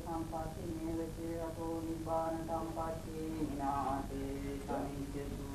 සම්පatti මේවචේ අතෝ නිබ්බාන සම්පatti විනාශේ සමිච්ඡතු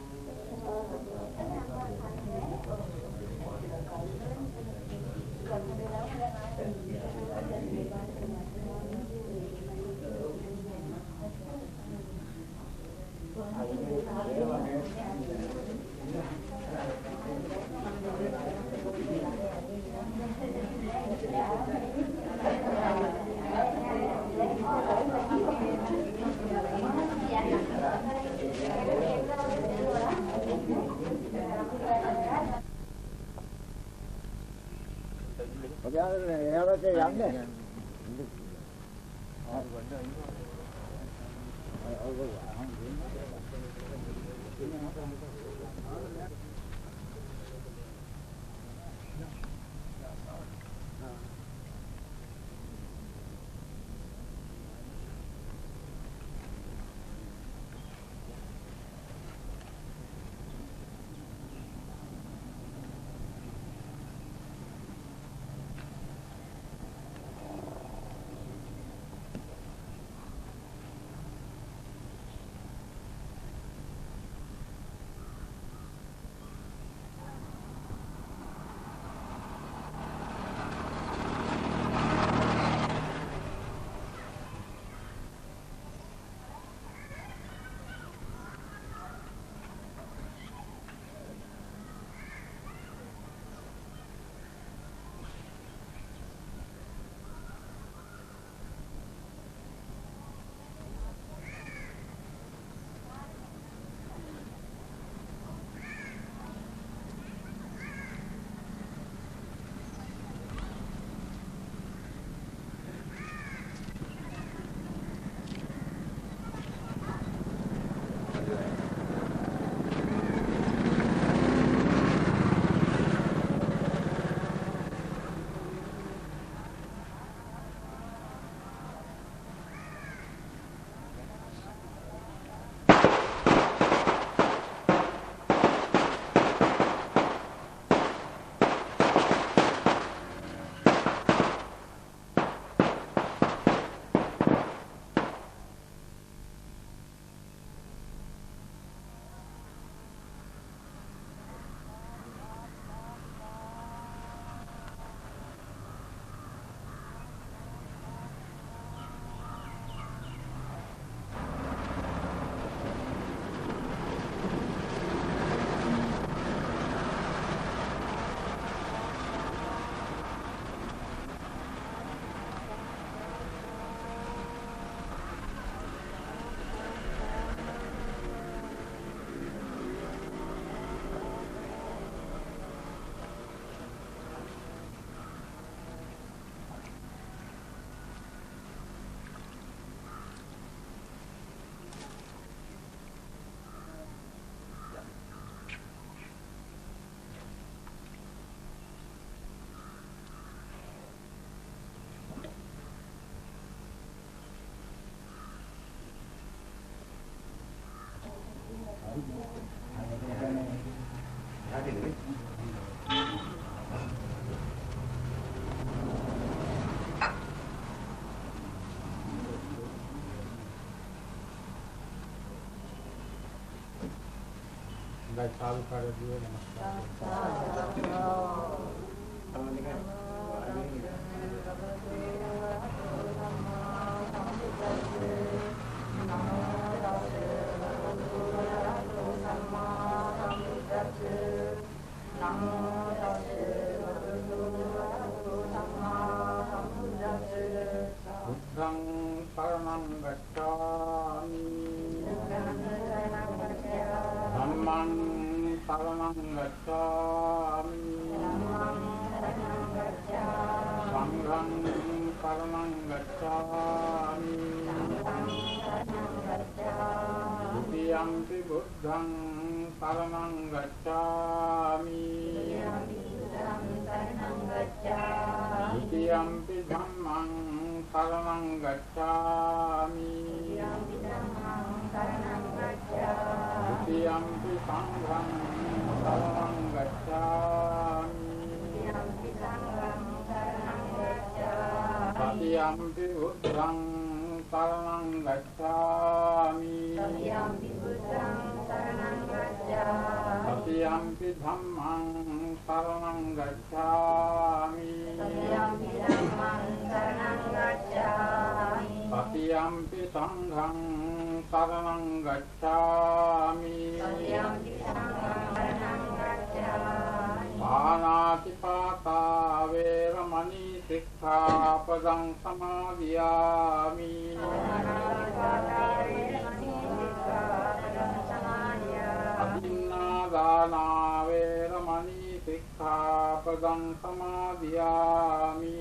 चालू कर दिए। बुद्धं शरणं गच्छामि धम्मं शरणं गच्छामि संघं शरणं गच्छामि द्वितीयंपि बुद्धं शरणं गच्छामि द्वितीयंपि धम्मं शरणं गच्छामि द्वितीयंपि संघं शरणं गच्छामि तृतीयंपि बुद्धं शरणं गच्छामि तथ्यंपि बुद्धं शरणं गच्छामि तथ्यंपि धम्मं शरणं गच्छामि तथ्यंपि धम्मं शरणं गच्छामि तथ्यंपि संघं शरणं गच्छामि तथ्यंपि संघं शरणं गच्छामि पानातिपाता वेरमणि सिक्खापदं समादियामि अतिन्नादाना वेरमणि सिक्खापदं समादियामि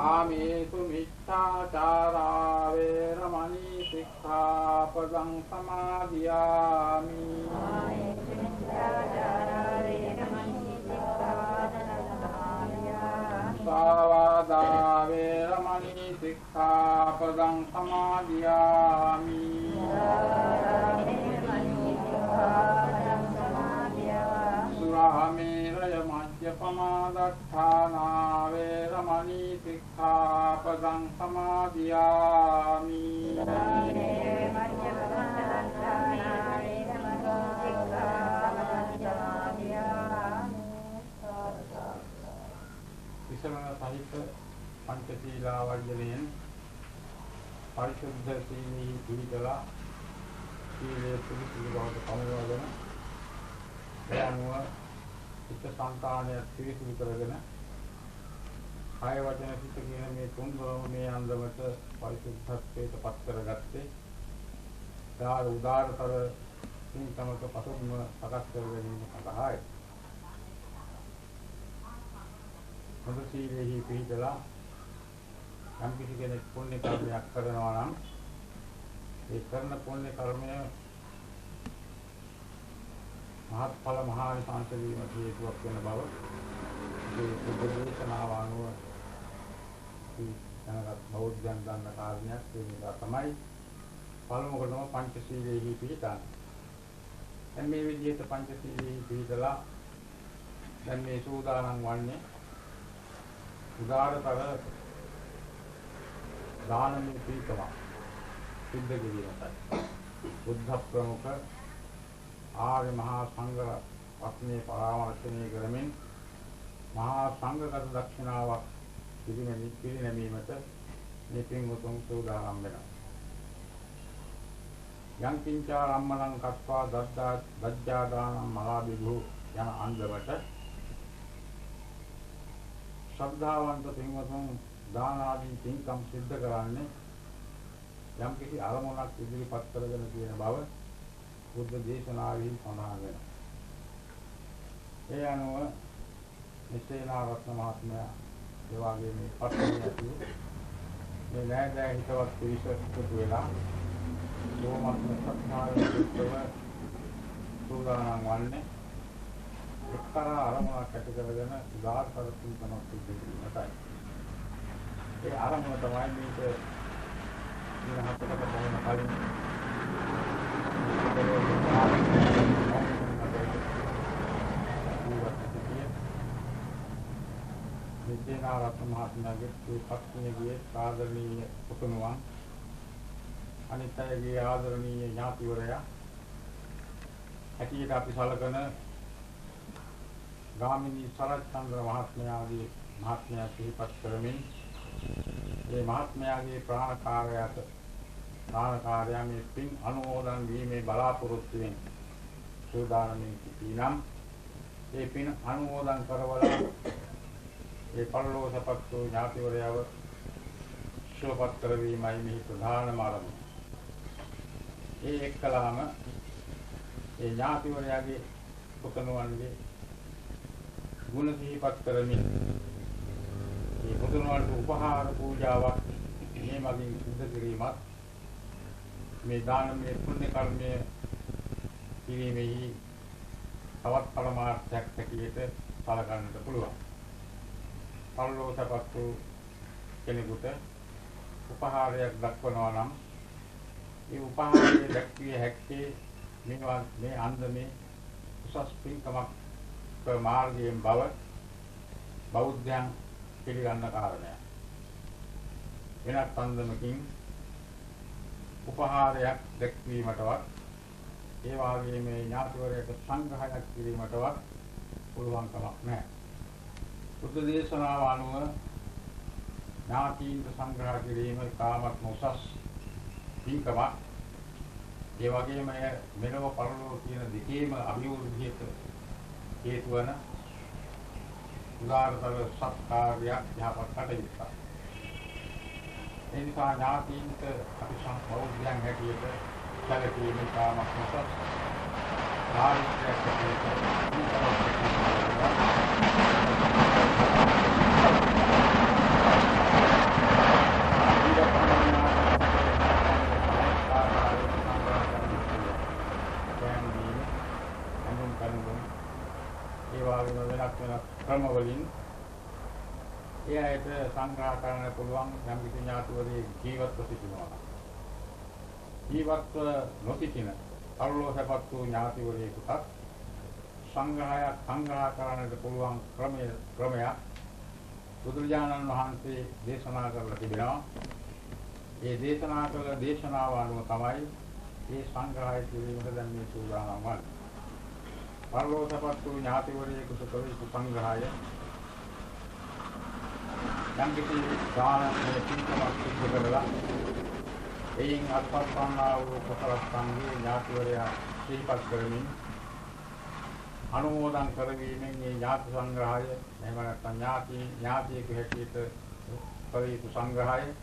आमेषु मिथ्याचारा वेरमणि सिक्खापदं समादियामि सावादा वेरमणि सिक्खापदं समादियामि सुरामेरय मद्यपमादत्थाना वेरमणि सिक्खापदं समादियामि විසමන සහිත පංචශීලා වර්ජනයෙන් පරිශුද්ධ සීලී පිළිතලා සීලයේ පිළිසිදු බවට පමුණවගෙන ඒ අනුව චිත්ත සංකාණය පිළිසිදු කරගෙන කාය වචන සිත කියන මේ තුන්වම මේ අන්දමට පරිශුද්ධත්වයට පත් කරගත්තේ උදාරතර සිතමක පසුබිම සකස් කර ගැනීම සඳහායි. හොඳ සීලෙහි පිළිදලා යම් කිසි කෙනෙක් පුණ්‍ය කර්මයක් කරනවා නම් ඒ කරන පුණ්‍ය කර්මය මහත්ඵල මහානිසංස වීමට හේතුවක් වෙන බව මේ බුදුදේශනාව අනුව දැනගත් බෞද්ධයන් දන්න කාරණයක් ඒ නිසා තමයි පළමුවටම පංචශීලයෙහි පිළිතන්නේ. දැන් මේ විදිහට පංචශීලයෙහි පිළිදලා දැන් මේ සූදානම් වන්නේ උදාරතර දානමය පිළිකම සිද්ධ කිරීමයි. බුද්ධ ප්‍රමුඛ ආර්ය මහා සංඝ රත්නයේ පරාමර්ශනය කරමින් මහා සංඝගත දක්ෂිනාවක් පිළිනැමීමට මේ පින්වතුන් සූදානම් වෙනවා. යම් කිංචාරම්මණං කତ୍වා දජ්ජාදානං මලාබිභු යන අන්දමට ශ්‍රද්ධාවන්ත පින්වතුන් දාන ආදී පින්කම් සිද්ධ කරන්නේ යම් කිසි අරමුණක් ඉදිරිපත් කරගෙන තියෙන බව බුද්ධ දේශනාවෙහි සඳහන් වෙනවා. ඒ අනුව නිසේනාරත්න මහත්මයා ඒ වගේ මේ පස්සේ ඇති මේ නෑදෑ හිතවත් පිරිස එකතු වෙලා සෝමත්ම සත්‍නාවේ උත්සව සූදානම් වන්නේ එක්තරා අරමුණක් ඇති කරගෙන උදාාරතර පින්කමක් සිද්ධ කිරීමටයි. ඒ අරමුණ තමයි මේක දින 7කට පමණ කලින් නිසේනාරත්න මහත්මයාගේ මේ පත්නියගේ ආදරණීය පුතුණුවන් අනිත් අයගේ ආදරණීය ඥාතිවරයා ඇටියට අපි සලකන ගාමිණී සරච්චන්ද්‍ර මහත්මයාගේ මහත්මයා සිහිපත් කරමින් මේ මහත්මයාගේ ප්‍රාණකාරයා මේ පින් අනුමෝදන් වීමේ බලාපොරොත්තුවෙන් සූදානම්ින් සිටිනම් ඒ පින් අනුමෝදන් කරවලා ඒ පරලෝකපත් වූ ඥාතිවරයව ශෝපත් කරවීමයි මේ ප්‍රධානම අරමුණ. ඒ එක්කලාම ඒ ඥාතිවරයාගේ පුතණුවන්ගේ ගුණ සිහිපත් කරමින් මේ පුතණුවන්ට උපහාර පූජාවක් මේ මගින් සිදු කිරීමත් මේ දානමය පුණ්‍ය කර්මය කිරීමෙහි තවත් පරමාර්ථයක් හැටියට සලකන්නට පුළුවන්. පරලෝකපත් වූ කෙනෙකුට උපහාරයක් දක්වනවා නම් ඒ උපහාරය දැක්විය හැක්කේ මේ අන්දමේ උසස් පින්කමක් මාර්ගයෙන් බව බෞද්ධයන් පිළිගන්න කාරණය. වෙනත් අන්දමකින් උපහාරයක් දැක්වීමටවත් ඒ වාගේ මේ ඥාතිවරයට සංග්‍රහයක් කිරීමටවත් පුළුවන් කමක් නැහැ. බුද්ධ දේශනාව අනුව ඥාතීන්ට සංග්‍රහ කිරීම කාමත් උසස් පින්කමක්. ඒ වගේම මෙලොව පරලොව කියන දෙකේම අභිවෘද්ධියට හේතු වන උදාාරතර සත්කාරයක් යහපත් කටයුත්තක්. ඒ නිසා ඥාතීන්ට අපි බෞද්ධයන් හැටියට සැලකීම කාමත් උසස් ධාර්මිකයක් ක්‍රම වලින් ඒ ඇයට සංග්‍රහ කරන්න පුළුවන් යම් කිසි ඥාතිවරේ ජීවත්ව සිටිනවා. ජීවත්ව නොසිටින පරලෝකසපත් වූ ඥාතිවරයෙකුට සංග්‍රහ කරන්නට පුළුවන් ක්‍රමයක් බුදුරජාණන් වහන්සේ දේශනා කරලා තිබෙනවා. ඒ දේශනා කළ දේශනාව අනුව තමයි මේ සංග්‍රහය කිරීමට දැන් මේ සූදානම් වන්නේ. පරලෝකසපත් වූ ඥාතිවරයෙකුට කළ යුතු සංග්‍රහය යම් කිසි දානමය පින්කමක් සිදු කරලා එයින් අත්පත් වන්නා වූ කුසලස්කන්ධයේ ඥාතිවරයා සිහිපත් කරමින් අනුමෝදන් කරවීමෙන් මේ ඥාති සංග්‍රහය එහෙම නැත්නම් ඥාතියෙකු හැටියට කළ යුතු සංග්‍රහය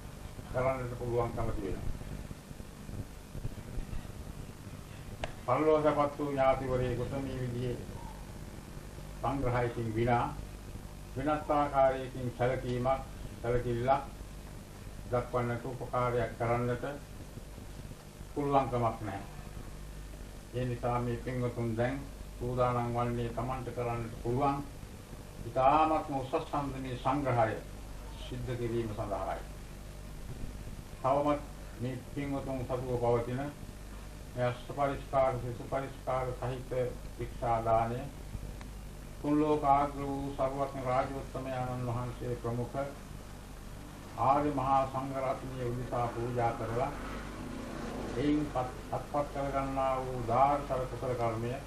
කරන්නට පුළුවන්කම තියෙනවා. පරලෝකසපත් වූ ඥාතිවරයෙකුට මේ විදිහේ සංග්‍රහයකින් විනා වෙනත් ආකාරයකින් සැලකිල්ලක් දක්වන්නට උපකාරයක් කරන්නට පුළුවන්කමක් නැහැ. ඒ නිසා මේ පින්වතුන් දැන් සූදානම් වන්නේ Tamanට කරන්නට පුළුවන් ඉතාමත්ම උසස් සම්ප්‍රදාය සංග්‍රහය සිද්ධ කිරීම සඳහායි. තවමත් මේ පින්වතුන් සතුව පවතින මේ අෂ්ටපරිස්කාර සුපරිස්කාර සහිත ශික්ෂා දානය තුන් ලෝකාග්‍ර වූ සර්වඥ රාජෝත්තමයන්න් වහන්සේ ප්‍රමුඛ ආර්ය මහා සංඝරත්නය උදෙසා පූජා කරලා එයින් අත්පත් කරගන්නා වූ ධාර්තර කුසල කර්මය මේ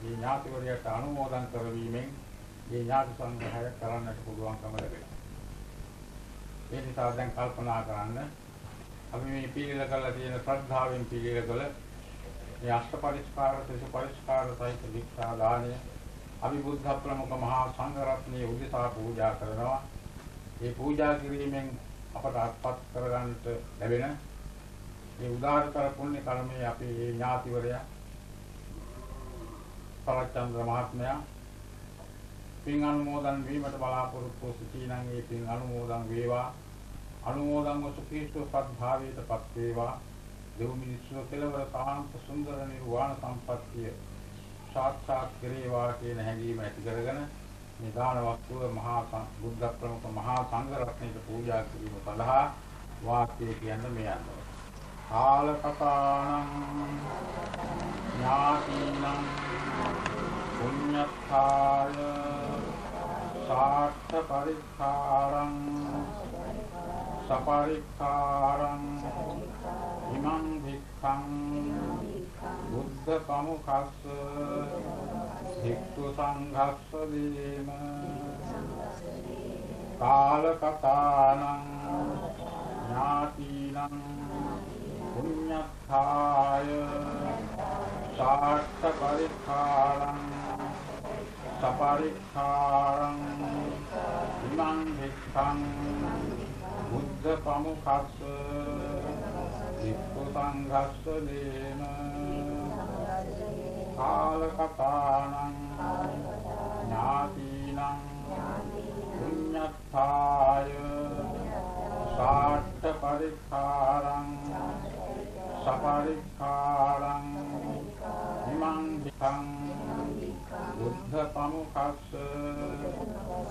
ඥාතිවරයාට අනුමෝදන් කරවීමෙන් මේ ඥාති සංග්‍රහය කරන්නට පුළුවන්කම ලැබෙනවා. ඒ නිසා දැන් කල්පනා කරන්න අපි මේ පිළිල කරලා තියෙන ශ්‍රද්ධාවෙන් පිළිල කළ මේ අෂ්ටපරිස්කාර සුපරිස්කාර සහිත ශික්ෂා දානය අපි බුද්ධ ප්‍රමුඛ මහා සංඝරත්නයේ උදෙසා පූජා කරනවා. මේ පූජා කිරීමෙන් අපට අත්පත් කරගන්නට ලැබෙන මේ උදාාරතර පුණ්‍ය කර්මයේ අපි මේ ඥාතිවරයා සරච්චන්ද්‍ර මහත්මයා පින් අනුමෝදන් වීමට බලාපොරොත්තු සිටිනම් මේ පින් අනුමෝදන් වේවා. අනුමෝදන්ව සුඛීත්ව සත්භාවයටපත් වේවා. දෙව් මිනිස්සු කෙලවර සාන්ත සුන්දර නිර්වාණ සම්පත්තිය සාක්ෂාත් කරේවා කියන හැඟීම ඇති කරගෙන මේ දාන වස්තුව මහා බුද්ධ ප්‍රමුඛ මහා සංඝ රත්නයට පූජා කිරීම සඳහා වාක්‍ය කියන්න මේ අන්දම. කාලකතානං ඥාතිනං පුඤ්ඤත්ථාය සාක්ෂ පරික්ඛාරං සපරික්ඛාරං ඉමං වික්ඛං බුද්ධ පමුඛස්ස භික්ඛු සංඝස්ස දීම කාලකතානං ඥාතිනං පුඤ්ඤත්ථාය සාක්ෂ පරික්ඛාරං සපරික්ඛාරං ඉමං වික්ඛං බුද්ධ පමුඛස්ස භික්ඛු සංඝස්ස දීම කාලකතානං ඥාතිනං පුඤ්ඤත්ථාය සාක්ෂ පරික්ඛාරං සපරික්ඛාරං ඉමං වික්ඛං බුද්ධ පමුඛස්ස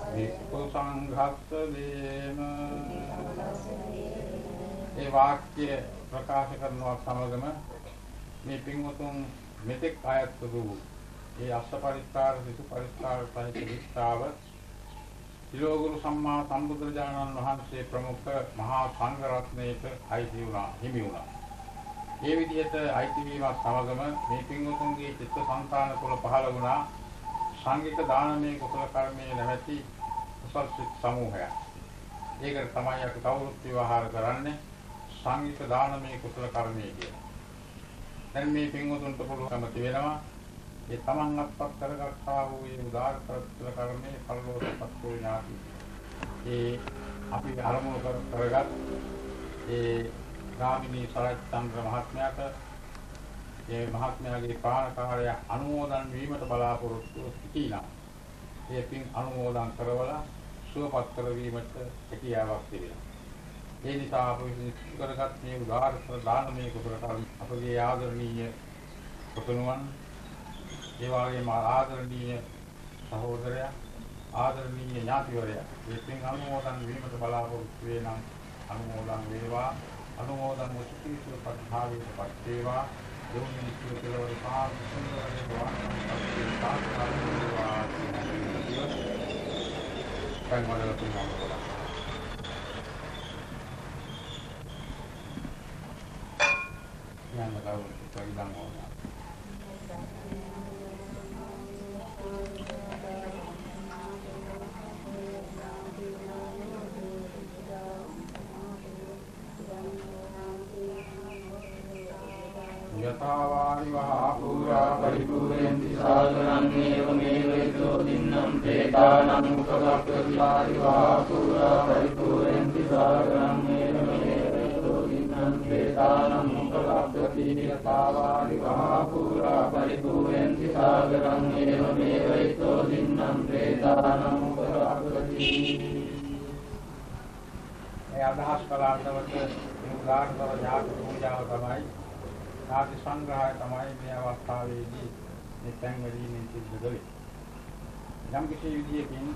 භික්ඛු සංඝස්ස දීම. ඒ වාක්‍ය ප්‍රකාශ කරනවා සමගම මේ පින්වතුන් මෙතෙක් ආයත් වූ ඒ අෂ්ටපරිස්කාර සුපරිස්කාර සහිත විස්තාව තිලෝගුරු සම්මා සම්බුදුරජාණන් වහන්සේ ප්‍රමුඛ මහා සංඝ රත්නයට අයිති වුණා, හිමි වුණා. මේ විදිහට අයිති වීමත් සමගම මේ පින්වතුන්ගේ චිත්ත සංතාන තුළ පහළ වුණා සංඝික දානමය කුසල කර්මයේ නැවති කුසල් සිත් සමූහයක්. ඒකට තමයි අපි කවුරුත් විවහාර කරන්නේ සංඝික දානමය කුසල කර්මයේ කියලා. දැන් මේ පින්වතුන්ට පුළුවන්කම තියෙනවා ඒ තමන් අත්පත් කරගත්තා වූ ඒ උදාර කුසල කර්මයේ පරිලෝකපත් වූ ඥාති. ඒ අපි අරමුණු කරගත් ඒ ගාමිණී සරච්චන්ද්‍ර මහත්මයාට ඒ මහත්මයාගේ පානකාරය අනුමෝදන් වීමට බලාපොරොත්තු සිටිනා. ඒ පින් අනුමෝදන් කරවලා සුවපත් කරවීමට හැකියාවක් තිබෙනවා. ඒ නිසා අපි කරගත් මේ උදාර දානමය කුසල කර්ම අපගේ ආදරණීය පුතුණුවන්, ඒ වගේම ආදරණීය සහෝදරයා, ආදරණීය ඥාතිවරයා මේ පින් අනුමෝදන් වීමට බලාපොරොත්තු වෙනම් අනුමෝදන් වේවා. අනුමෝදන් මුස්තිසු පත්භාවීපත් වේවා. යෝනි සියලුවර පාර සුන්දරේ වහන්සේ සාකච්ඡා කන්වල තුනක් යන්න කවුරුත් පරිදම් වුණා. යතාවානි වහා පුරා පරිපූර්ණන්ති සාගරං ඒවමේවයිතෝ දින්නම් ප්‍රේතානං උපසක්ඛති වහා පුරා පරිපූර්ණන්ති සාගරං ඒවමේවයිතෝ දින්නම් ප්‍රේතානං උපසක්ඛති යතාවානි වහා පුරා පරිපූර්ණන්ති සාගරං ඒවමේවයිතෝ දින්නම් ප්‍රේතානං උපසක්ඛති. ඒ අදහස් කළාටවට උදාහරණ ඥාති පූජාව තමයි ආදි සංග්‍රහය තමයි මේ අවස්ථාවේදී මේ පැංගලීමෙන් සිද්ධ කළේ. යම් කිසි විදියකින්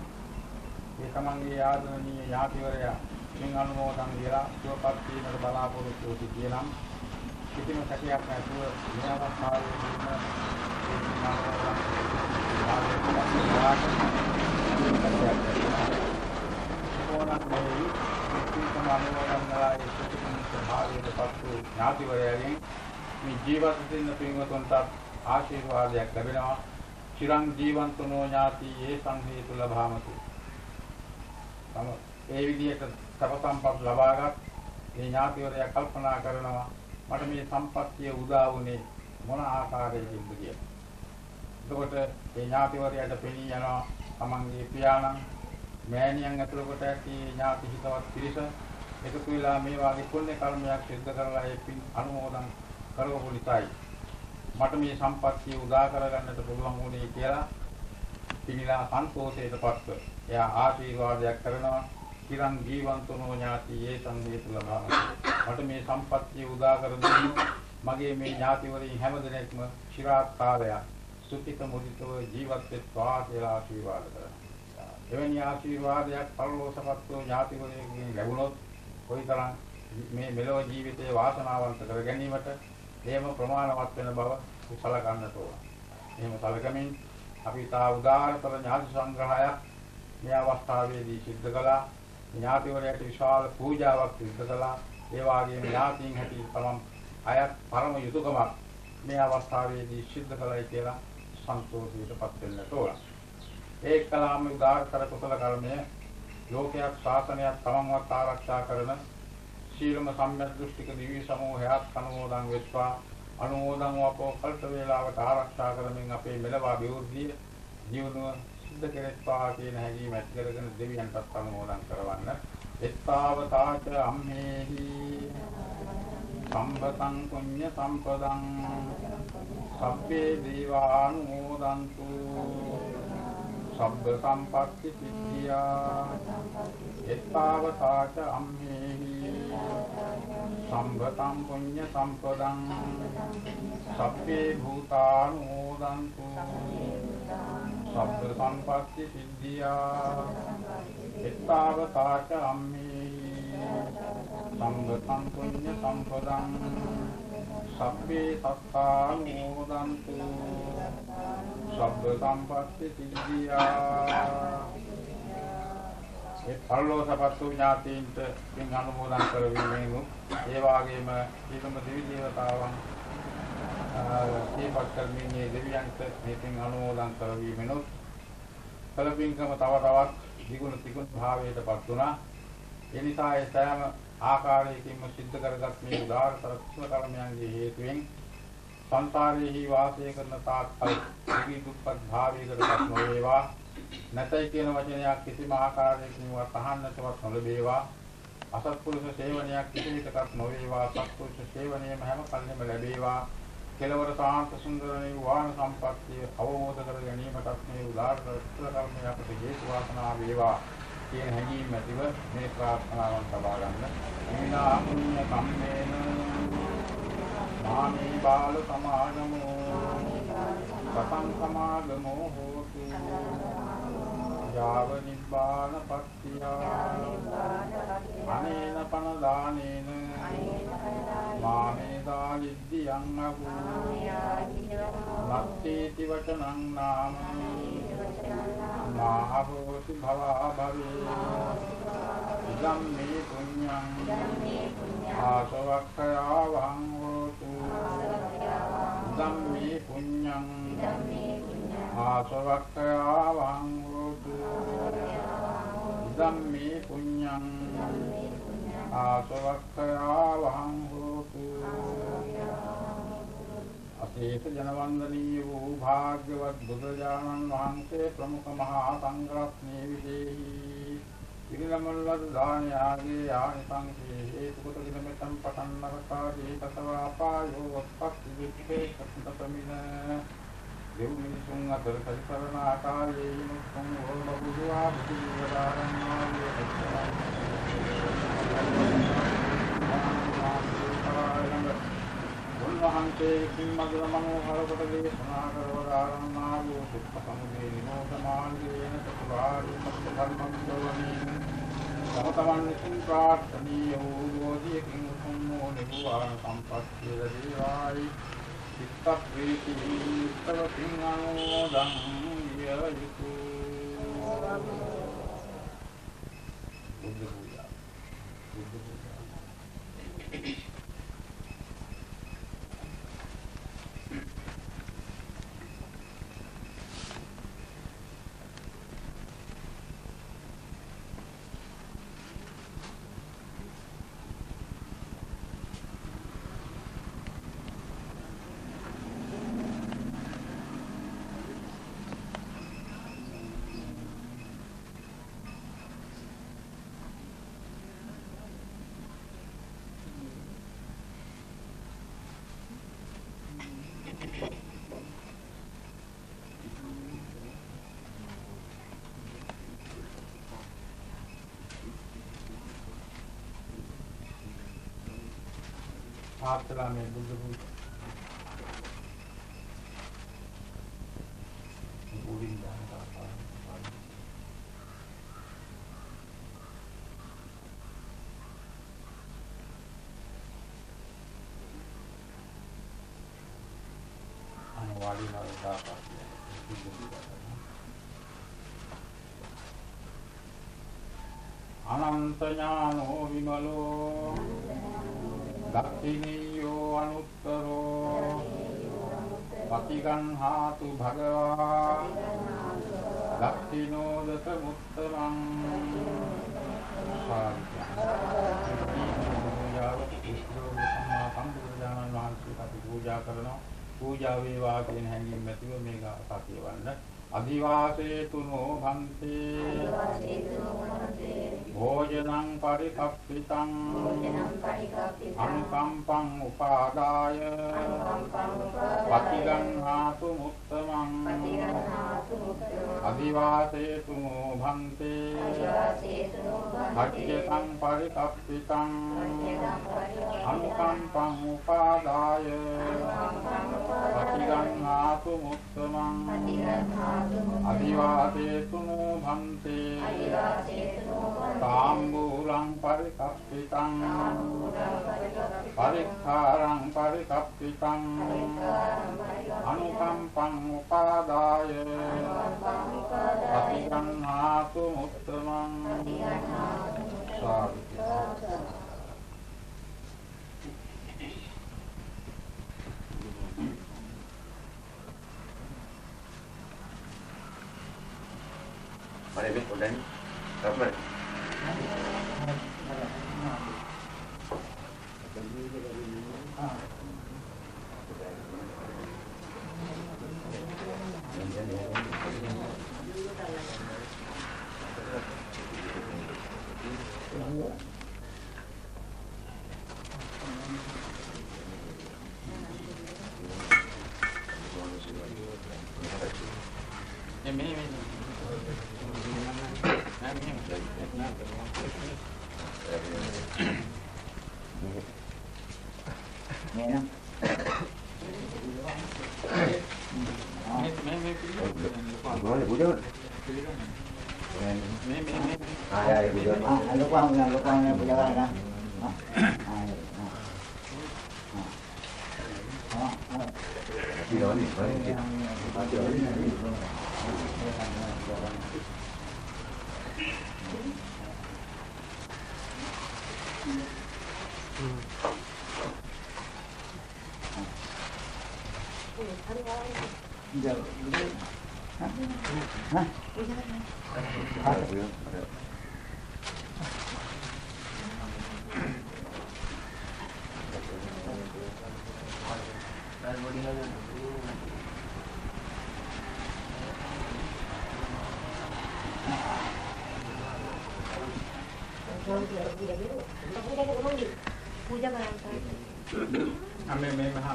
ඒ තමන්ගේ ආදරණීය ඥාතිවරයා පින් අනුමෝදන් කියලා සුවපත් වීමට බලාපොරොත්තු සිටිනම් කිසිම සැකයක් නැතුව මේ අවස්ථාවේදීම මේ පින් අනුමෝදන් ඥාතිවරයාගෙන් මේ ජීවත් වෙන පින්වතුන්ට ආශිර්වාදයක් ලැබෙනවා. චිරං ජීවන්තනෝ ඥාති ඒ සංහේතු ලබාමතු. තම ඒ විදිහට සබ සම්පත් ලබාගත් මේ ඥාතිවරයා කල්පනා කරනවා මට මේ සම්පත්තිය උදා වුණේ මොන ආකාරයකින්ද කියලා. එතකොට මේ ඥාතිවරයාට පෙනී යනවා තමන්ගේ පියාණන් මෑණියන් ඇතුළු කොට ඇති ඥාති හිතවත් පිරිස එකතු වෙලා මේ වාගේ පුණ්‍ය කර්මයක් සිද්ධ කරලා ඒ පින් අනුමෝදන් කරවපු නිසායි මට මේ සම්පත්තිය උදා කරගන්නට පුළුවන් වුණේ කියලා පිළිලා සන්තෝෂයටපත් ව එයා ආශිර්වාදයක් කරනවා. චිරං ජීවන්තනෝ ඥාති ඒ සංහේතු ලබාම මට මේ සම්පත්තිය උදා කර දෙන්න මගේ මේ ඥාතිවරින් හැමදෙනෙක්ම চিරාත් කාලයක් සුඛිත මුදිතව ජීවත් වෙත්වා කියලා ආශිර්වාද කරනවා. එවැනි ආශිර්වාදයක් පරලෝකසපත්ව ඥාතිවරයෙක්ගෙන් ලැබුණොත් කොයිතරම් මේ මෙලොව ජීවිතයේ වාසනාවන්ත කර ගැනීමට එහෙම ප්‍රමාණවත් වෙන බව සල ගන්නට ඕන. එහෙම සලකමින් අපි තා උදාාරතර ඥාති සංග්‍රහයක් මේ අවස්ථාවේදී සිද්ධ කළා. ඥාතිවරයාට විශාල පූජාවක් සිද්ධ කළා. ඒ වගේම ඥාතීන් හැටි තමම් අයත් පරම යුතුයකමක් මේ අවස්ථාවේදී සිද්ධ කළයි කියලා සන්තෝෂයටපත් වෙන්නට ඕන. ඒ කලාම උදාාරතර කුසල කර්මය ලෝකයක් ශාසනයක් තමන්වත් ආරක්ෂා කරන සීලම සම්‍යක් දෘෂ්ටික දිව්‍ය සමූහයක් අනුමෝදන් වෙත්වා. අනුමෝදන් වපෝ කල්ප වේලාවට ආරක්ෂා කරමින් අපේ මෙලව අභිවෘද්ධිය ජීවනව සිද්ධ කෙරෙත්වා කියන හැඟීම ඇති කරගෙන දෙවියන්ටත් අනුමෝදන් කරවන්න. එත්තාවතාච අම්මේහි සම්පතං පුඤ්ඤ සම්පදං සබ්බේ දීවානුමෝදන්තු සබ්බ සම්පත්ති සිද්ධියා. එත්තාවතාච අම්මේහි සම්පතං පුඤ්ඤ සම්පදං සබ්බේ භූතානුමෝදන්තු සබ්බ සම්පත්ති සිද්ධියා. එත්තාවතාච අම්මේහි සම්පතං පුඤ්ඤ සම්පදං සබ්බේ සත්තානුමෝදන්තු සබ්බ සම්පත්ති සිද්ධියා. ඒ පරලෝසපත්තු ඥාතීන්ට පින් අනුමෝදන් කරවීමෙන් ඒ වාගේම ඊටම දෙවි දේවතාවන් දීපක් කරමින් මේ දෙවියන්ට මේ පින් අනුමෝදන් කරවීමෙන් කලපින්කම තව තවත් දිගුණ තිගුණ භාවයටපත් වුණා. ඒ නිසා ඒ සෑම ආකාරයකින්ම සිද්ධ කරගත් මේ උදාාරතර කුසල කර්මයන්ගේ හේතුවෙන් සංසාරයේහි වාසය කරන තාක්කල් දිවි දුක්ඛ භාවයකටපත් නොවේවා. නැතයි කියන වචනයක් කිසිම ආකාරයකින් වතහන්නටවත් නොලැබේවා. අසත්පුරුෂ සේවනයක් කිසිවිටකත් නොවේවා. සත්පුරුෂ සේවනයේම හැම කල්ෙම ලැබේවා. කෙලවර සාන්ත සුන්දර නිවාන සම්පත්තිය අවබෝධ කර ගැනීමටත් මේ උදාාරතර කුසල කර්මය අපට හේතු වාසනා වේවා කියන හැඟීම ඇතිව මේ ප්‍රාර්ථනාවන් සබා ගන්න. විනා පුඤ්ඤ කම්මේන මාමේ බාල සමාගමෝ සතං සමාගමෝ හෝතු යාව නිබ්බාන පත්තියා අනේන පන දානේන මාමේ දාලිද්දියං අහෝ නත්තේති වචනං නාම මාහෝති භවා භවේ ඉදම් මේ පුඤ්ඤං ආසවක්ඛයා වං හෝතු ඉදම් මේ පුඤ්ඤං ආසවක්ඛයා වං හෝතු ඉදම් මේ පුඤ්ඤං ආසවක්ඛයා වං හෝතු අසේත ජනවන්දනීය වූ භාග්‍යවත් බුදුරජාණන් වහන්සේ ප්‍රමුඛ මහා සංඝරත්නයේ විදේහි ඉරිලමල්ලද දානයාගේ ආනිසංසයේ හේතු කොටගෙන මෙතම් පටන් නරකාදී තසවාපායෝ වප්පත් විච්ඡේ කප්පතමින දෙව් මිනිසුන් අතර පරිසරණ ආකාරයේ මුතුන් වල බුදුවා බුදුවදාරන්නාගේ උන්වහන්සේ කිම්මගල මනෝහර කොට දේශනා කරවදාරන්නා වූ දුක්ඛ සමුදය නිරෝධමාර්ගයෙන් චතුරාර්ය සත්‍ය ධර්මං දවමින් තමන් විසින් ප්‍රාර්ථනීය වූ බෝධියකින් උතුම්මෝ නිවාන සම්පත්තිය ලැබේවායි චිත්ත ප්‍රීති විස්තර පින් අනුමෝදන් විය යුතුය. බුද්ධ පූජා ආත්ලා මේ බුද්ධ පූජා බුදින් දානවා අනවාඩි නාරදා අනන්ත ඥානෝ විමලෝ දක්ඛිනියෝ අනුත්තරෝ පටිගන්හාතු භගවා දක්ඛිනෝ දස මුත්තරං සම්බුදුරජාණන් වහන්සේ අපි පූජා කරනවා. පූජා වේවා කියන හැඟීම ඇතිව මේ ගාථා කියවන්න. අදිවාසේතුනෝ භන්තේ භෝජනං පරිකප්පිතං අනුකම්පං උපාදාය පටිගන්හාතු මුත්තමං අදිවාසේතුනෝ භන්තේ භජ්ජතං පරිකප්පිතං අනුකම්පං උපාදාය පටිගන්හාතු අතිගන්හාතු මුත්තමං අදිවාසේතු භන්තේ සාම්බූලං පරිකප්පිතං පරික්ඛාරං පරිකප්පිතං අනුකම්පං උපාදාය අතිගන්හාතු මුත්තමං Mari bin udah kapan? पूजा कराता हमें मैं महा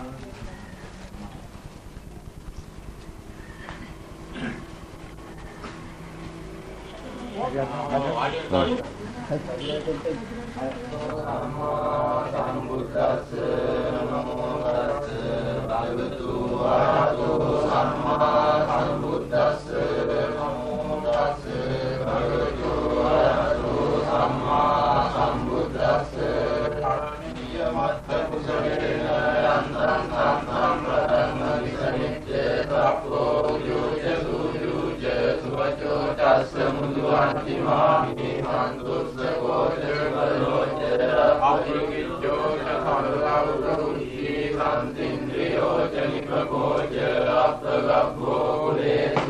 Mangalam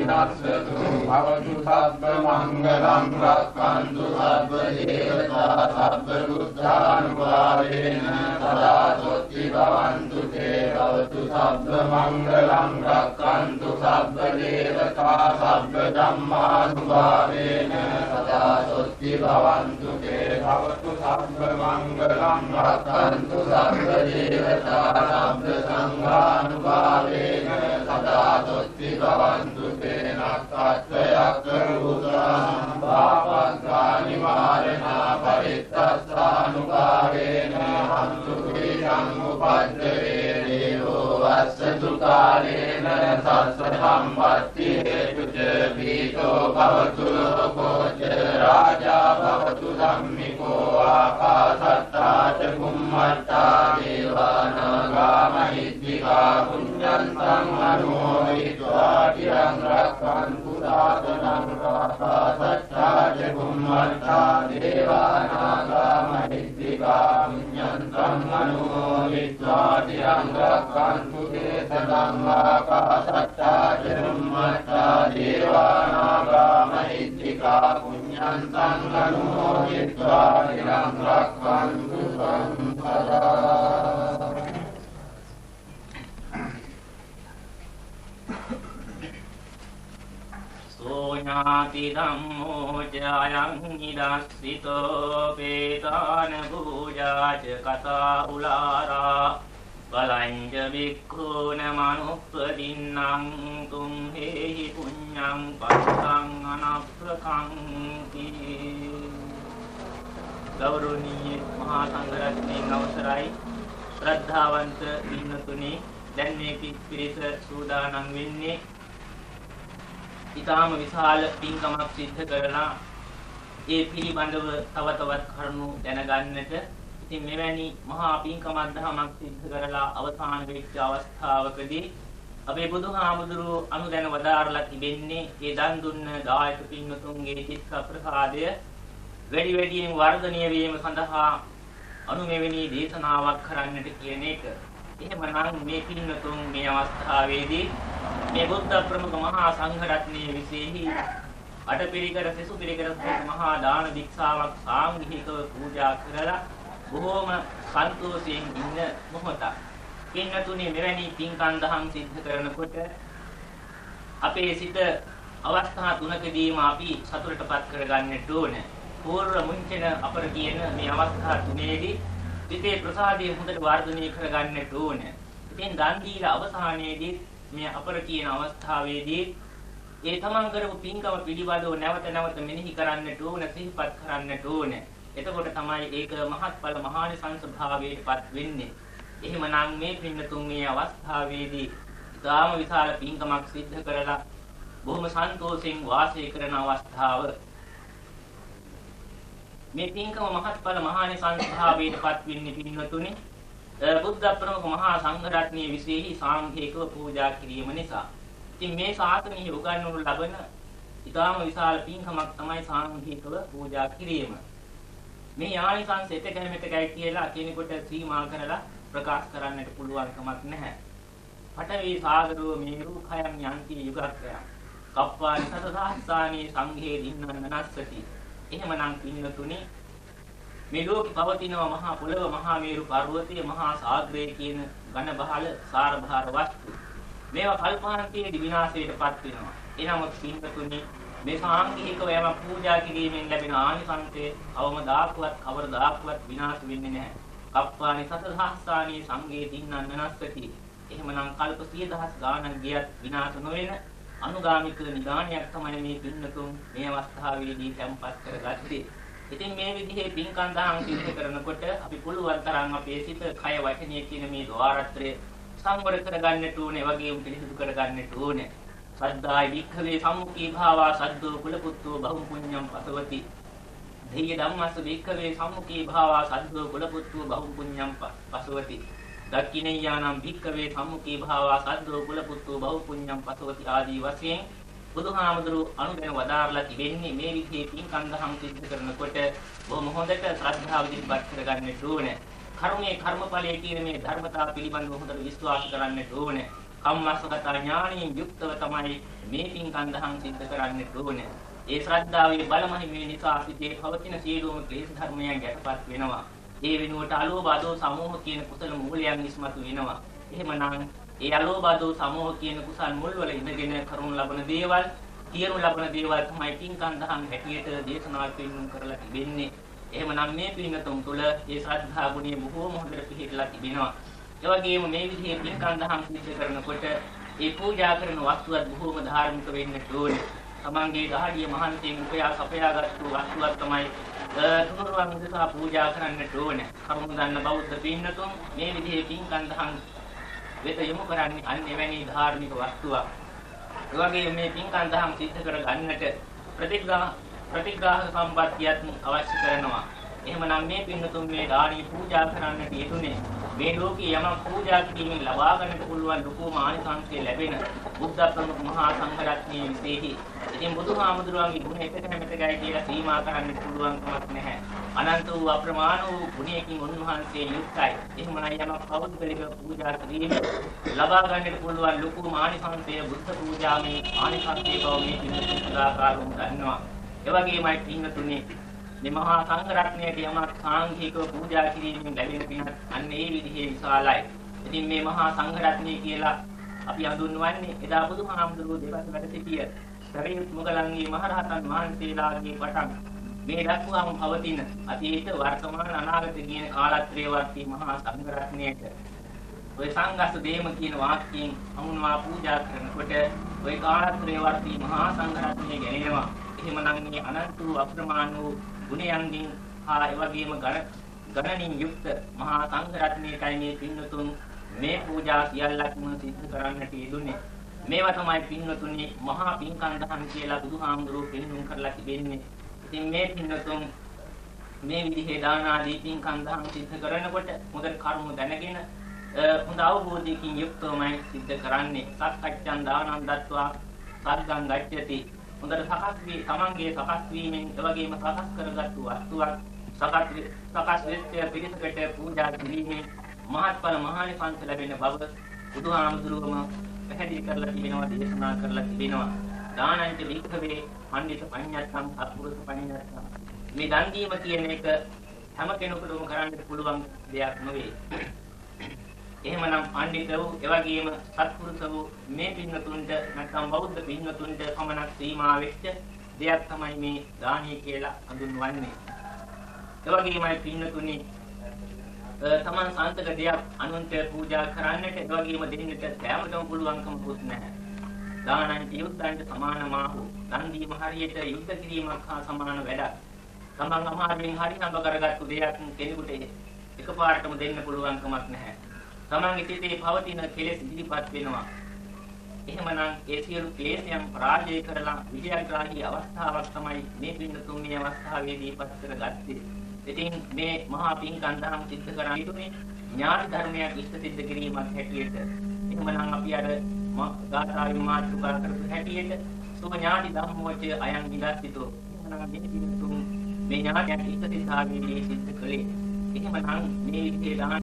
දස්සතු භවතු සබ්බ මංගලං රක්ඛන්තු සබ්බ දේවතා සබ්බ බුද්ධානුභාවේන සදා සොත්ති භවන්තු තේ භවතු සබ්බ මංගලං රක්ඛන්තු සබ්බ දේවතා සබ්බ ධම්මානුභාවේන සදා සොත්ති භවන්තු තේ භවතු සබ්බ මංගලං රක්ඛන්තු සබ්බ දේවතා සබ්බ සංඝානුභාවේන සදා සොත්ති භවන්තු තේ නක්ඛත්වයක් කරුණා පාපං නිවාරණා පරිත්තස්සානුභාවේන හන්තු පිරිසං උපද්දවේ දේවෝ වස්සතු කාලේන සස්ස සම්පත්ති හේතුච පීතෝ භවතු ලෝකෝච රාජා භවතු ධම්මිකෝ ආකාසත්තා ච කුම්මත්තා දේවානාගා මහිද්దికා පුඤ්ඤන්තං අනුමෝදිत्वा තිරං රක්ඛන්තු සාසනං ආකාසත්තා ච කුම්මත්තා දේවානාගා මහිද්దికා පුඤ්ඤන්තං අනුමෝදිत्वा තිරං රක්ඛන්තු දේශනං ආකාසත්තා ච කුම්මත්තා දේවානාගා මහිද්దికා පුඤ්ඤන්තං අනුමෝදිत्वा තිරං රක්ඛන්තු සම්පදා සෝඤාති ධම්මෝ ජයං නිදස්සිතෝ පේතාන පූජාච කතා උලාරා බලංජ වික්ඛූන මනුප්පදින්නම් තුම් හේහි පුඤ්ඤං පස්සං අනප්පකංති ගෞරවනීය මහා සංඝරත්නයන් අවසරයි ශ්‍රද්ධාවන්ත පින්තුනි දැන් මේ පිරිස සූදානම් වෙන්නේ ඊටාම විශාල පින්කමක් සිද්ධ කරලා ඒ පිළිබඳව තව තවත් කරුණු දැනගන්නට. ඉතින් මෙවැනි මහා පින්කමක් දහමක් සිද්ධ කරලා අවසාන වෙච්ච අවස්ථාවකදී අපේ බුදුහාමුදුරුවෝ අනුදැන වදාරලා තිබෙන්නේ ඒ දන් දුන්න දායක පින්වතුන්ගේ චිත්ත ප්‍රසාදය වැඩි වැඩියෙන් වර්ධනය වීම සඳහා අනුමෙවැනි දේශනාවක් කරන්නට කියන එක. එහෙමනම් මේ පින්වතුන් මේ අවස්ථාවේදී මේ බුද්ධ ප්‍රමුඛ මහා සංඝ රත්නයේ විශේෂයි අටපිරිකර සෙසු පිරිකර මහා දාන දීක්ෂාවක් සාංගිකව පූජා කරලා බොහෝම සන්තෝෂයෙන් ඉන්න මොහොතක්. පින්වතුනි මෙවැනි පින්කම් දහම් සිද්ධ කරනකොට අපේ සිත අවස්ථා තුනකදීම අපි සතුටටපත් කරගන්නට ඕන. පූර්ව මුංචන අපර කියන මේ අවස්ථා තුනේදී සිතේ ප්‍රසාදය හොඳට වර්ධනය කරගන්නට ඕන. ඉතින් දන් දීලා අවසානයේදී මේ අපර කියන අවස්ථාවේදී ඒ තමන් කරපු පින්කම පිළිබඳව නැවත නැවත මෙනෙහි කරන්නට ඕන, සිහිපත් කරන්නට ඕන. එතකොට තමයි ඒක මහත්ඵල මහානිසංස භාවයටපත් වෙන්නේ. එහෙමනම් මේ පින්නතුන් මේ අවස්ථාවේදී ඉතාම විශාල පින්කමක් සිද්ධ කරලා බොහොම සන්තෝෂෙන් වාසය කරන අවස්ථාව. මේ පින්කම මහත්ඵල මහානිසංස භාවයටපත් වෙන්නේ පින්නතුනි බුද්ධ ප්‍රමුඛ මහා සංඝ රත්නයේ විශේෂී සාංඝිකව පූජා කිරීම නිසා. ඉතින් මේ ශාසනයේ උගන්වනු ලබන ඊටාම විශාල පින්කමක් තමයි සාංඝිකව පූජා කිරීම. මේ ආනිසංස එතකැයි කියලා කෙනෙකුට සීමා කරලා ප්‍රකාශ කරන්නට පුළුවන් කමක් නැහැ. පඨවි සාගරෝ මේරු khයම් යන්ති යුගක්ඛය. කප්පානි සතසහස්සානී සංඝේ දින්නන නස්සති. එහෙමනම් පින්නතුනි මේ ලෝකේ පවතිනවා මහා පොළව, මහා මේරු පර්වතය, මහා සාගරය කියන ඝන බහල සාර භාර වස්තු. මේවා කල්පාන්තයේදී විනාශයටපත් වෙනවා. එනමුත් පින්වතුනි මේ සාංගිකව යම පූජා කිරීමෙන් ලැබෙන ආනිසංසය අවමදාක්වත් කවරදාක්වත් විනාශ වෙන්නේ නැහැ. කප්පානි සතසහස්සානී සංඝේ දින්නන් නස්සති. එහෙමනම් කල්ප 100,000 ගාණක් ගියත් විනාශ නොවන අනුගාමික නිදානයක් තමයි මේ පින්නතුන් මේ අවස්ථාවේදී තැන්පත් කරගත්තේ. ඉතින් මේ විදිහේ පින්කම් දහම් සිද්ධ කරනකොට අපි පුළුවන් තරම් අපේ සිත, කය, වචනය කියන මේ ద్వාරත්‍රය සංවර කරගන්නට ඕනේ, වගේම පිළිසිදු කරගන්නට ඕනේ. සද්ධායි වික්ඛවේ සම්මුඛී භාවා සද්දෝ කුලපුත්තෝ බහුම් පුඤ්ඤම් පසවති. ධේය ධම්මස්ස වික්ඛවේ සම්මුඛී භාවා සද්දෝ කුලපුත්තෝ බහුම් පුඤ්ඤම් පසවති. දක්ඛිනේයානම් වික්ඛවේ සම්මුඛී භාවා සද්දෝ කුලපුත්තෝ බහුම් පුඤ්ඤම් පසවති ආදී වශයෙන් බුදුහාමුදුරුවෝ අනුදැන වදාරලා තිබෙන්නේ මේ විදිහේ පින්කම් දහම් සිද්ධ කරනකොට බොහොම හොඳට ශ්‍රද්ධාව දිපත් කරගන්නට ඕනේ. කර්මයේ කර්මඵලයේ කියන මේ ධර්මතාව පිළිබඳව හොඳට විශ්වාස කරන්නට ඕනේ. කම්මස්සගත ඥාණයෙන් යුක්තව තමයි මේ පින්කම් දහම් සිද්ධ කරන්න ඕනේ. ඒ ශ්‍රද්ධාවේ බලමහිමේ නිසා සිටේ පවතින සියලුම ක්ලේශ ධර්මයන් ගැටපත් වෙනවා. ඒ වෙනුවට අලෝභ අදෝ සමෝහ කියන කුසල මූලයන් ඉස්මතු වෙනවා. එහෙමනම් ඒ අලෝභ අදෝ සමෝහ කියන කුසල් මුල් වල ඉඳගෙන කරුණු ලබන දේවල්, කියනු ලබන දේවල් තමයි පින්කම් දහම් හැටියට දේශනා පින්නුම් කරලා තිබෙන්නේ. එහෙමනම් මේ පින්කම් තුළ ඒ ශ්‍රද්ධා ගුණය බොහෝම හොඳට පිළිහිලා තිබෙනවා. ඒ වගේම මේ විදිහේ පින්කම් දහම් සිද්ධ කරනකොට ඒ පූජා කරන වස්තුවත් බොහෝම ධාර්මික වෙන්න ඕනේ. තමන්ගේ දහඩිය මහන්සියෙන් උපයා සපයාගත්තු වස්තුවක් තමයි තුනුරුවන් උදෙසා පූජා කරන්නට ඕනේ. කරුණ දන්න බෞද්ධ පින්නතුන් මේ විදිහේ පින්කම් දහම් වෙත යොමු කරන්නේ අන්න එවැනි ධාර්මික වස්තුවක්. ඒ වගේම මේ පින්කම් දහම් සිද්ධ කර ගන්නට ප්‍රතිග්‍රාහක සම්පත්තියත් අවශ්‍ය කරනවා. එහෙමනම් මේ පින්නතුන් මේ දානීය පූජා කරන්නට යෙදුනේ මේ ලෝකේ යමක් පූජා කිරීමෙන් ලබා ගන්නට පුළුවන් ලොකුම ආනිසංසය ලැබෙන බුද්ධ ප්‍රමුඛ මහා සංඝරත්නයේ විශේෂයි. ඉතින් බුදුහාමුදුරුවන්ගේ ගුණ එකට හැමතෙකයි කියලා සීමා කරන්න පුළුවන් කමක් නැහැ. අනන්ත වූ අප්‍රමාණ වූ ගුණයකින් උන්වහන්සේ යුක්තයි. එහෙමනම් යමක් පෞද්ගලික පූජා කිරීම ලබා ගන්නට පුළුවන් ලොකුම ආනිසංසය බුද්ධ පූජාවේ ආනිසංසය බව මේ පින්නතුන් සදාකාරව දන්නවා. ඒ වගේමයි පින්නතුනේ මේ මහා සංඝරත්නයට යමක් සාංඝිකව පූජා කිරීමෙන් ලැබෙන පිනත් අන්න ඒ විදිහේ විශාලයි. ඉතින් මේ මහා සංඝරත්නය කියලා අපි හඳුන්වන්නේ එදා බුදුහාමුදුරුවෝ දෙපස වැඩ සිටිය සරියුත් මුගලන්ගේ මහරහතන් වහන්සේලාගේ පටන් මේ දක්වාම පවතින අතීත වර්තමාන අනාගත කියන කාලත්‍රයේවර්ති මහා සංඝරත්නයට ඔය සංඝස්ස දේම කියන වාක්‍යයෙන් අමුණවා පූජා කරනකොට ඔය කාලත්‍රයේවර්ති මහා සංඝරත්නය ගැනෙනවා. එහෙමනම් මේ අනන්ත වූ අප්‍රමාණ වූ ගුණයන්ගෙන් හා එවැගේම ගණනින් යුක්ත මහා සංඝරත්නයටයි මේ පින්නතුන් මේ පූජා සියල්ලක්ම සිද්ධ කරන්නට යෙදුනේ. මේවා තමයි පින්නතුනි මහා පින්කම් දහම් කියලා බුදුහාමුදුරුවෝ පෙන්වුම් කරලා තිබෙන්නේ. ඉතින් මේ පින්නතුන් මේ විදිහේ දාන ආදී පින්කම් දහම් සිද්ධ කරනකොට හොඳට කරුණු දැනගෙන හොඳ අවබෝධයකින් යුක්තවමයි සිද්ධ කරන්නේ. සක්කච්ඡන් දානං දත්වා සද්දං ගච්ඡති. හොඳට සකස් වී තමන්ගේ සකස් වීමෙන් එවැගේම සකස් කරගත්තු වස්තුවක් සකස් වෙච්ච පිළිසකට පූජා කිරීමෙන් මහත්ඵල මහානිසංස ලැබෙන බව බුදුහාමුදුරුවෝම පැහැදිලි කරලා තිබෙනවා, දේශනා කරලා තිබෙනවා. දානංච වික්ඛවේ පණ්ඩිත පඤ්ඤත්තම් සත්පුරුෂ පඤ්ඤත්තම්. මේ දන් දීම කියන එක හැම කෙනෙකුටම කරන්න පුළුවන් දෙයක් නෙවෙයි. එහෙමනම් පඬිත වූ එවැගේම සත්පුරුෂ වූ මේ පින්නතුන්ට නැත්නම් බෞද්ධ පින්නතුන්ට පමණක් සීමා වෙච්ච දෙයක් තමයි මේ දානීය කියලා හඳුන්වන්නේ. එවැගේමයි පින්නතුනි තමන් සාන්තක දෙයක් අනුන්ට පූජා කරන්නට එවැගේම දෙන්නට කැමතම පුළුවන්කමකුත් නැහැ. දානං යුද්ධංට සමානමාහු. දන් දීම හරියට යුද්ධ කිරීමක් හා සමාන වැඩක්. තමන් අමාරුවෙන් හරි හම්බ කරගත්තු දෙයක් කෙනෙකුට එකපාරටම දෙන්න පුළුවන්කමක් නැහැ. තමන්ගේ සිතේ පවතින කෙලෙස් ඉදිරිපත් වෙනවා. එහෙමනම් ඒ සියලු ක්ලේශයන් පරාජය කරලා විජයග්‍රාහී අවස්ථාවක් තමයි මේ පින්නතුන් මේ අවස්ථාවේදී පත් කරගත්තේ. ඉතින් මේ මහා පින්කම් දහම් සිද්ධ කරන්නේ ඥාන ධර්මයක් ඉෂ්ට සිද්ධ කිරීමක් හැටියට. එහෙමනම් අපි අර ගාථාවේ මාතෘකා කරපු හැටියට සුභ ඥානි ධම්මෝච අයං විගස්සිතෝ. එහෙමනම් මේ පින්නතුන් මේ ඥානයක් ඉෂ්ට සිද්ධාවේදී සිද්ධ කළේ. එහෙමනම් මේ විදිහේ දාන